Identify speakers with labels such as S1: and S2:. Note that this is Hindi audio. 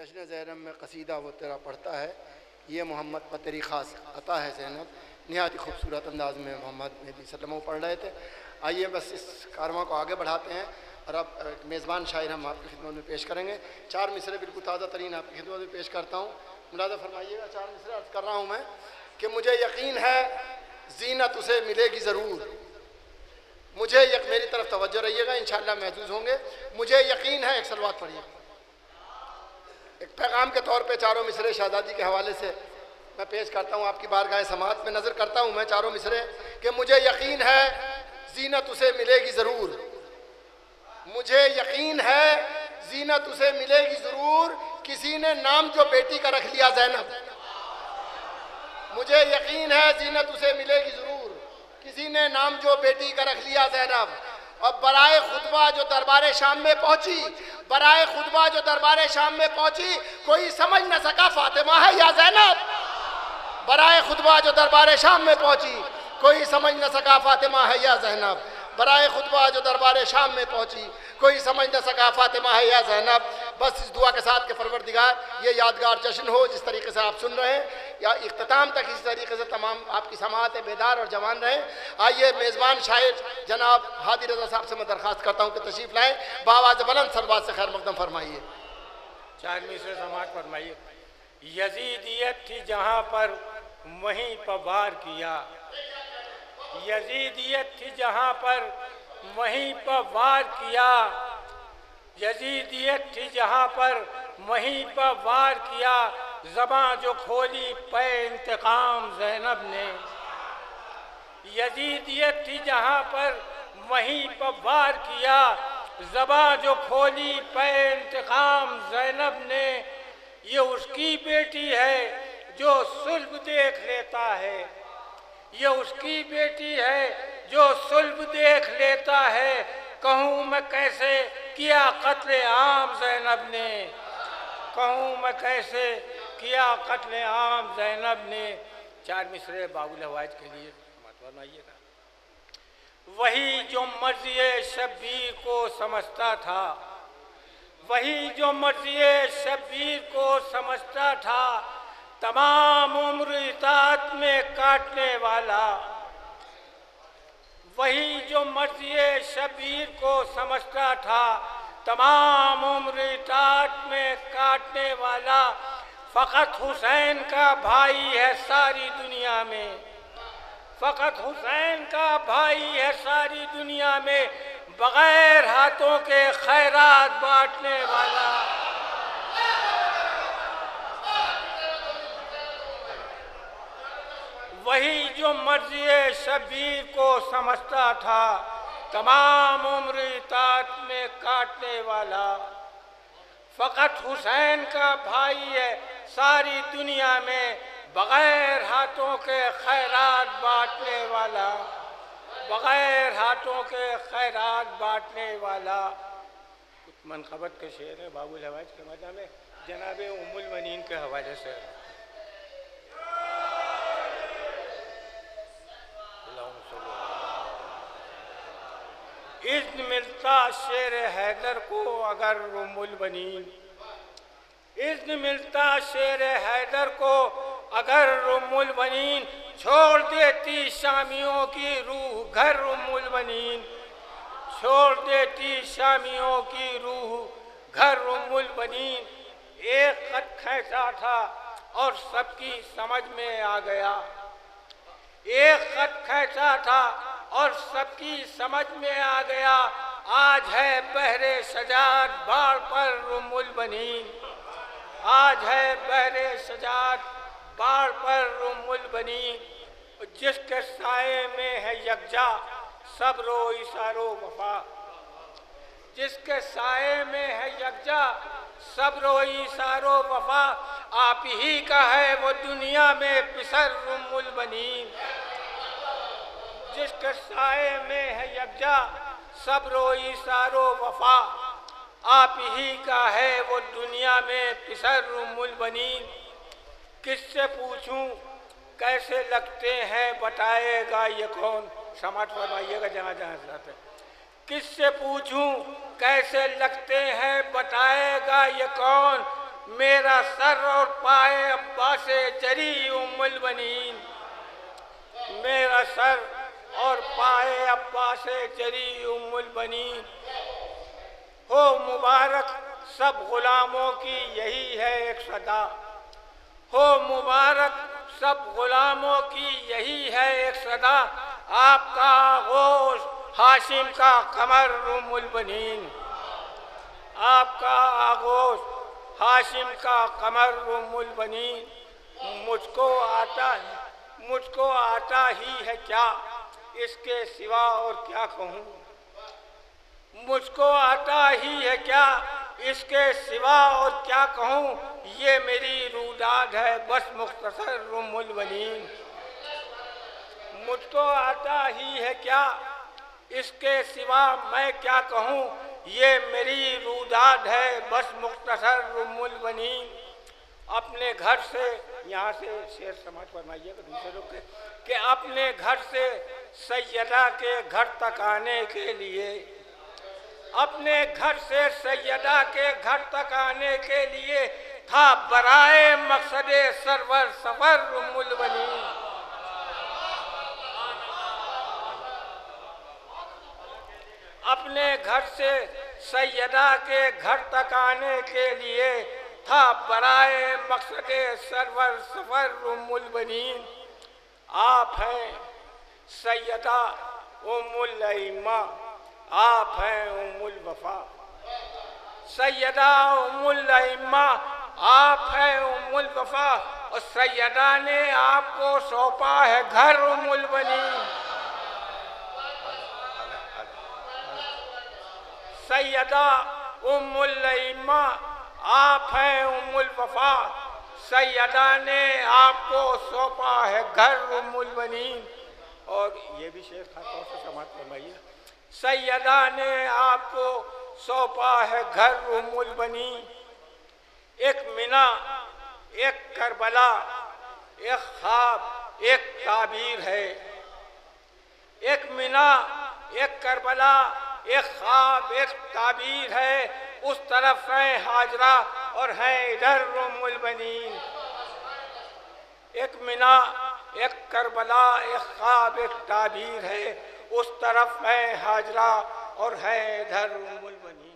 S1: जश्न ज़ैनब में कसीदा वो तेरा पढ़ता है, ये मोहम्मद पर तेरी ख़ास अता है ज़ैनब। निहायत खूबसूरत अंदाज में मोहम्मद नबी सल्लल्लाहु अलैहि वसल्लम पढ़ रहे थे। आइए बस इस कारवां को आगे बढ़ाते हैं और अब मेज़बान शायर हम आपकी खिदमत में पेश करेंगे। चार मिसरे बिल्कुल ताज़ा तरीन आपकी खिदमत में पेश करता हूँ, मुलाज़ा फरमाइएगा। चार मिसरे अर्ज़ कर रहा हूँ मैं कि मुझे यकीन है ज़ीनत उसे मिलेगी ज़रूर। मुझे मेरी तरफ तवज्जो रहिएगा, इंशाअल्लाह महसूस होंगे। मुझे यकीन है, एक सलवात पढ़िए। एक पैगाम के तौर पे चारों मिसरे शहजादी के हवाले से मैं पेश करता हूँ आपकी बारगाह समात में। नज़र करता हूँ मैं चारों मिसरे कि मुझे यकीन है ज़ीनत उसे मिलेगी ज़रूर। मुझे यकीन है ज़ीनत उसे मिलेगी ज़रूर। किसी ने नाम जो बेटी का रख लिया ज़ैनब। मुझे यकीन है ज़ीनत उसे मिलेगी ज़रूर। किसी ने नाम जो बेटी का रख लिया ज़ैनब। और बराए खुतबा जो दरबारे शाम में पहुंची, बराए खुतबा जो दरबारे शाम में पहुंची, कोई समझ न सका फातिमा है या ज़ैनब। बराए खुतबा जो दरबारे शाम में पहुंची, कोई समझ न सका फातिमा है या ज़ैनब। बराए खुतबा जो दरबारे शाम में पहुंची, कोई समझ न सका फातिमा है या ज़ैनब। बस इस दुआ के साथ के परवरदिगार ये यादगार जश्न हो जिस तरीके से आप सुन रहे हैं, या इख्तिताम तक इस तरीके से तमाम आपकी समाअतें बेदार और जवान रहें। आइए मेज़बान शायर जनाब हादी रज़ा साहब से मैं दरख्वास्त करता हूँ कि तशरीफ़ लाएँ, बावाज़ बुलंद सरबात से खैर मक़दम फरमाइए।
S2: चार मिसरे समाअत फरमाइए। यजीदियत थी जहाँ पर वहीं पर वार किया। यजीदियत थी जहाँ पर वहीं पर वार किया। यजीदियत थी जहाँ पर वहीं पर वार किया। ज़बां जो खोली पे इंतकाम ज़ैनब ने। यजीदियत थी जहाँ पर वहीं पर वार किया। ज़बां जो खोली पे इंतकाम ज़ैनब ने। ये उसकी बेटी है जो सुल्ब देख लेता है। ये उसकी बेटी है जो सुल्ब देख लेता है। कहूँ मैं कैसे किया कत्ले आम ज़ैनब ने। कहूँ मैं कैसे किया कत्ले आम ज़ैनब ने। चार मिसरे बाबुल हवाइज के लिए फरमाइएगा। वही जो मर्ज़ी शब्बीर को समझता था, वही जो मर्ज़ी शब्बीर को समझता था, तमाम उम्र इताअत में काटने वाला। वही जो मर्ज़ी शब्बीर को समझता था, तमाम उम्र इताअत में काटने वाला। फ़कत हुसैन का भाई है सारी दुनिया में। फ़कत हुसैन का भाई है सारी दुनिया में। बग़ैर हाथों के खैरात बांटने वाला। वही जो मर्ज़ी शब्बीर को समझता था, तमाम उम्र इताअत में काटने वाला। फ़कत हुसैन का भाई है सारी दुनिया में। बग़ैर हाथों के खैरात बांटने वाला। बग़ैर हाथों के खैरात बांटने वाला। कुछ मनक़बत के शेर है बाबुल हवाइज के मजा में जनाब उम्मुल मनीन के हवाले से। इज़्न मिलता शेर हैदर को अगर उम्मुल बनीन। इज़्न मिलता शेर हैदर को अगर उम्मुल बनीन। छोड़ देती शामियों की रूह घर उम्मुल बनीन। छोड़ देती शामियों की रूह घर उम्मुल बनीन। एक खत खींचा था और सबकी समझ में आ गया। एक खत खींचा था और सबकी समझ में आ गया। आज है बहरे सजाद बाढ़ पर उम्मुल बनीन। आज है बहरे सजाद बाढ़ पर उम्मुल बनीन। जिसके साए में है यकजा सब्रो इशारो वफा। जिसके साए में है यकजा सब्रो इशारो वफा। आप ही का है वो दुनिया में पिसर उम्मुल बनीन। जिसके साए में है यकजा सब्रो इशारो वफा। आप ही का है वो दुनिया में पिसर उम्मुल बनीन। किससे पूछूं कैसे लगते हैं बताएगा ये कौन। समात फरमाइएगा जहाँ जहाँ जाते। किससे पूछूं कैसे लगते हैं बताएगा ये कौन। मेरा सर और पाए अब्बास जरी उम्मुल बनीन, मेरा सर और पाए अब्बास जरी उम्मुल बनीन। हो मुबारक सब गुलामों की यही है एक सदा, हो मुबारक सब गुलामों की यही है एक सदा, आपका आगोश हाशिम का कमर उम्मुल बनीन, आपका आगोश हाशिम का कमर उम्मुल बनीन। मुझको आता ही है क्या इसके सिवा और क्या कहूँ, मुझको आता ही है क्या इसके सिवा और क्या कहूँ, ये मेरी रूदाद है बस मुख्तसर उम्मुल बनीन। मुझको आता ही है क्या इसके सिवा मैं क्या कहूँ, ये मेरी रूदाद है बस मुख्तसर उम्मुल बनीन। अपने घर से, यहाँ से शेर समाज फरमाइएगा दूसरे लोग के, कि अपने घर से सैयदा के घर तक आने के लिए, अपने घर से सैयदा के घर तक आने के लिए था बराए मकसदे सरवर सफर उम्मुल बनीन। अपने घर से सैयदा के घर तक आने के लिए था बराए मकसदे सरवर सफर उम्मुल बनीन। आप हैं सैयदा उम्मुल अइम्मा, आप हैं उम्मुल वफा, सैयदा उम्मुल अइम्मा आप हैं उम्मुल वफा, और सैयदा ने आपको सौंपा है घर उम्मुल बनीन। सैयदा उम्मुल अइम्मा आप हैं उम्मुल वफा, सैयदा ने आपको सौंपा है घर उम्मुल बनीन। और ये भी शेर खास तौर से समाप्त फरमाइए, सैयदा ने आपको सौंपा है घर उम्मुल बनीन। एक मिना, एक करबला, एक ख्वाब, एक ताबीर है, एक मिना, एक करबला, एक ख्वाब, एक ताबीर है, उस तरफ है हाजरा और है इधर उम्मुल बनीन। एक मिना, एक करबला, एक ख्वाब, एक ताबीर है, उस तरफ है हाजरा और है इधर उम्मुल बनीन।